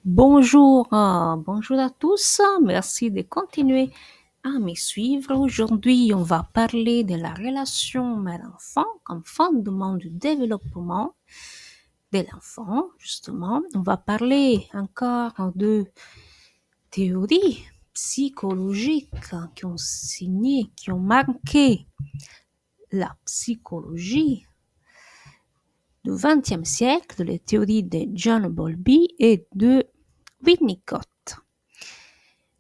Bonjour, bonjour à tous. Merci de continuer à me suivre. Aujourd'hui, on va parler de la relation mère-enfant comme fondement du développement de l'enfant, justement. On va parler encore de théories psychologiques qui ont signé, qui ont marqué la psychologie du XXe siècle, les théories de John Bowlby et de Winnicott.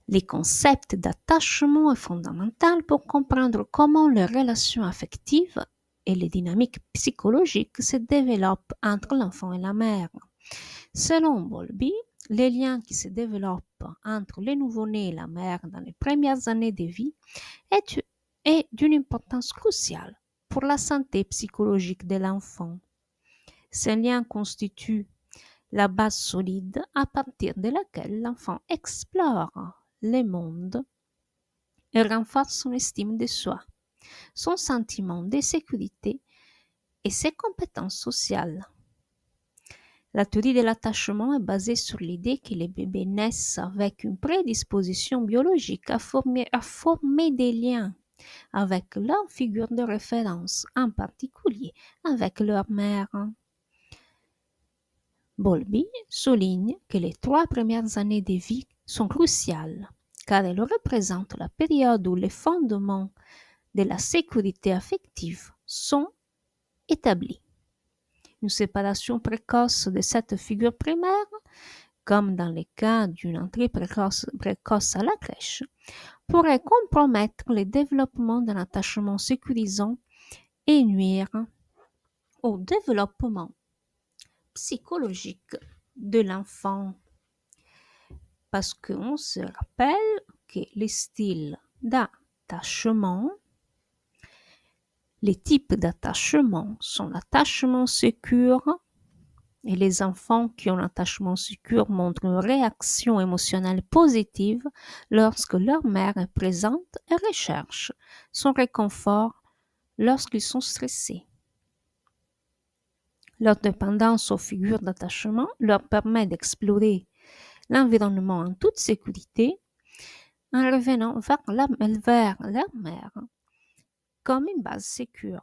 Les concepts d'attachement sont fondamentaux pour comprendre comment les relations affectives et les dynamiques psychologiques se développent entre l'enfant et la mère. Selon Bowlby, les liens qui se développent entre les nouveau-nés et la mère dans les premières années de vie est d'une importance cruciale pour la santé psychologique de l'enfant. Ces liens constituent la base solide à partir de laquelle l'enfant explore le monde et renforce son estime de soi, son sentiment de sécurité et ses compétences sociales. La théorie de l'attachement est basée sur l'idée que les bébés naissent avec une prédisposition biologique à former des liens avec leur figure de référence, en particulier avec leur mère. Bowlby souligne que les 3 premières années de vie sont cruciales, car elles représentent la période où les fondements de la sécurité affective sont établis. Une séparation précoce de cette figure primaire, comme dans le cas d'une entrée précoce à la crèche, pourrait compromettre le développement d'un attachement sécurisant et nuire au développement psychologique de l'enfant. Parce qu'on se rappelle que les styles d'attachement, les types d'attachement sont l'attachement sécure, et les enfants qui ont un attachement sécure montrent une réaction émotionnelle positive lorsque leur mère est présente et recherche son réconfort lorsqu'ils sont stressés. Leur dépendance aux figures d'attachement leur permet d'explorer l'environnement en toute sécurité en revenant vers leur mère comme une base sécure.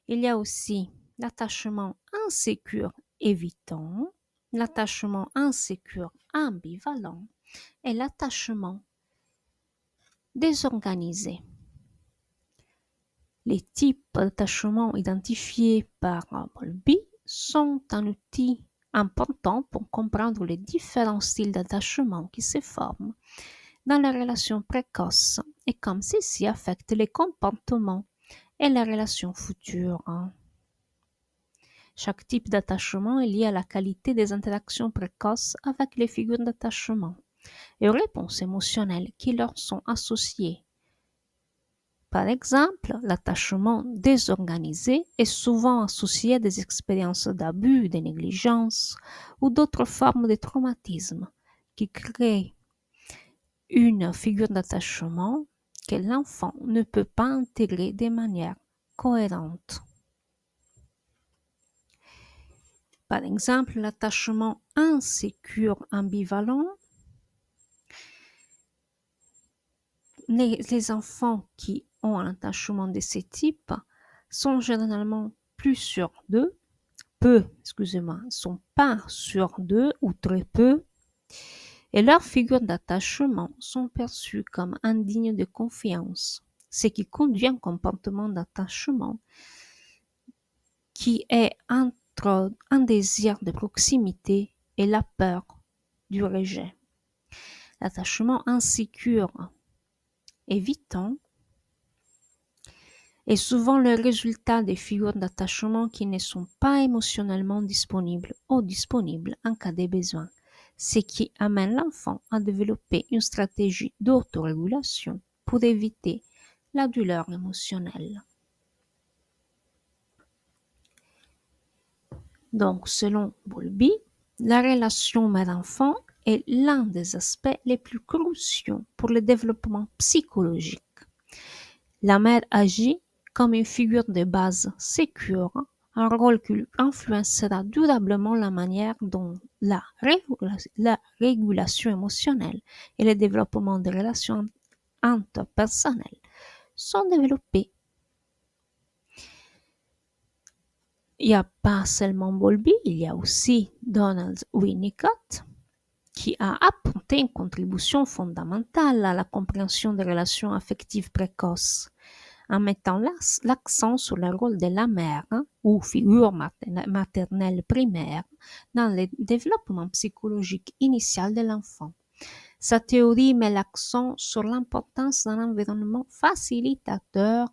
Il y a aussi l'attachement insécure évitant, l'attachement insécure ambivalent et l'attachement désorganisé. Les types d'attachement identifiés par Bowlby sont un outil important pour comprendre les différents styles d'attachement qui se forment dans les relations précoces et comme ceci affecte les comportements et les relations futures. Chaque type d'attachement est lié à la qualité des interactions précoces avec les figures d'attachement et aux réponses émotionnelles qui leur sont associées. Par exemple, l'attachement désorganisé est souvent associé à des expériences d'abus, de négligence ou d'autres formes de traumatisme qui créent une figure d'attachement que l'enfant ne peut pas intégrer de manière cohérente. Par exemple, l'attachement insécure ambivalent. Les enfants qui ont un attachement de ce type sont généralement plus sûrs d'eux, sont pas sûrs d'eux ou très peu, et leurs figures d'attachement sont perçues comme indignes de confiance, ce qui conduit à un comportement d'attachement qui est entre un désir de proximité et la peur du rejet. L'attachement insécure évitant est souvent le résultat des figures d'attachement qui ne sont pas émotionnellement disponibles ou disponibles en cas de besoin, ce qui amène l'enfant à développer une stratégie d'autorégulation pour éviter la douleur émotionnelle. Donc, selon Bowlby, la relation mère-enfant est l'un des aspects les plus cruciaux pour le développement psychologique. La mère agit comme une figure de base sécure un rôle qui influencera durablement la manière dont la régulation émotionnelle et le développement des relations interpersonnelles sont développés. Il n'y a pas seulement Bowlby, il y a aussi Donald Winnicott qui a apporté une contribution fondamentale à la compréhension des relations affectives précoces, en mettant l'accent sur le rôle de la mère ou figure maternelle primaire dans le développement psychologique initial de l'enfant. Sa théorie met l'accent sur l'importance d'un environnement facilitateur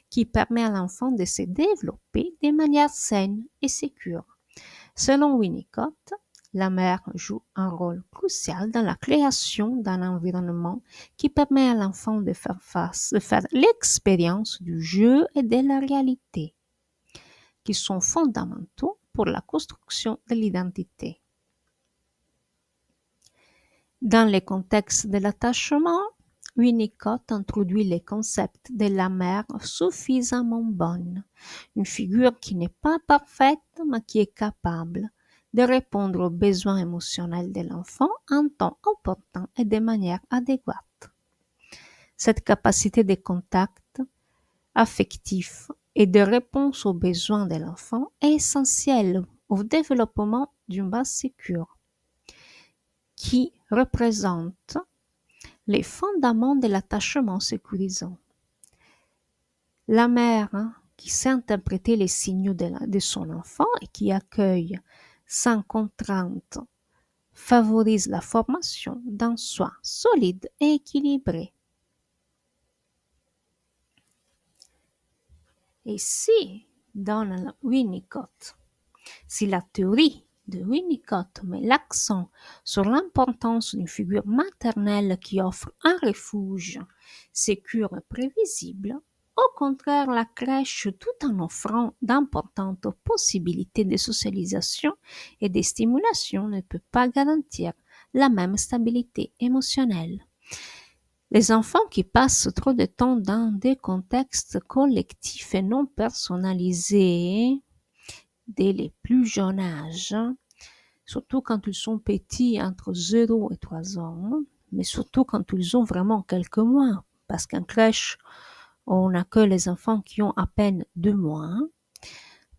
qui permet à l'enfant de se développer de manière saine et sécure. Selon Winnicott, la mère joue un rôle crucial dans la création d'un environnement qui permet à l'enfant de faire l'expérience du jeu et de la réalité, qui sont fondamentaux pour la construction de l'identité. Dans le contexte de l'attachement, Winnicott introduit le concept de la mère suffisamment bonne, une figure qui n'est pas parfaite mais qui est capable de répondre aux besoins émotionnels de l'enfant en temps opportun et de manière adéquate. Cette capacité de contact affectif et de réponse aux besoins de l'enfant est essentielle au développement d'une base sécure qui représente les fondements de l'attachement sécurisant. La mère qui sait interpréter les signaux de son enfant et qui accueille sans contrainte favorise la formation d'un soi solide et équilibré. Et si, dans Winnicott, si la théorie de Winnicott met l'accent sur l'importance d'une figure maternelle qui offre un refuge sécure et prévisible, au contraire, la crèche, tout en offrant d'importantes possibilités de socialisation et de stimulation, ne peut pas garantir la même stabilité émotionnelle. Les enfants qui passent trop de temps dans des contextes collectifs et non personnalisés dès les plus jeunes âges, surtout quand ils sont petits, entre 0 et 3 ans, mais surtout quand ils ont vraiment quelques mois, parce qu'en crèche, on n'a que les enfants qui ont à peine 2 mois,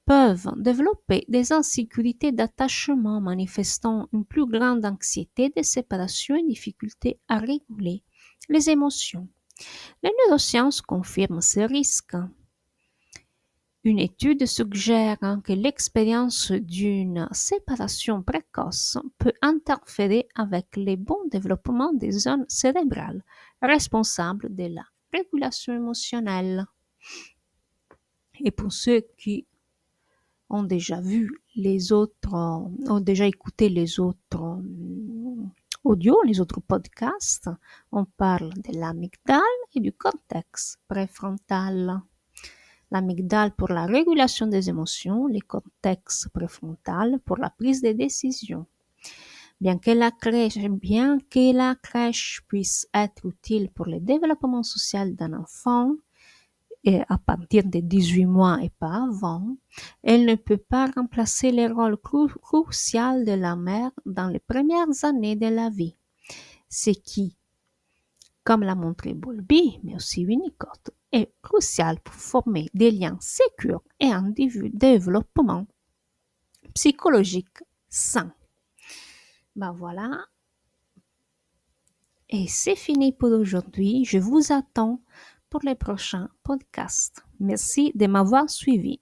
peuvent développer des insécurités d'attachement manifestant une plus grande anxiété de séparation et difficulté à réguler les émotions. Les neurosciences confirment ces risques. Une étude suggère que l'expérience d'une séparation précoce peut interférer avec le bon développement des zones cérébrales responsables de la régulation émotionnelle. Et pour ceux qui ont déjà ont déjà écouté les autres audios, les autres podcasts, on parle de l'amygdale et du cortex préfrontal. L'amygdale pour la régulation des émotions, le cortex préfrontal pour la prise de décision. Bien que la crèche puisse être utile pour le développement social d'un enfant, et à partir de 18 mois et pas avant, elle ne peut pas remplacer le rôle crucial de la mère dans les premières années de la vie. Ce qui, comme l'a montré Bowlby, mais aussi Winnicott, est crucial pour former des liens sécurs et un développement psychologique sain. Ben voilà. Et c'est fini pour aujourd'hui. Je vous attends pour les prochains podcasts. Merci de m'avoir suivi.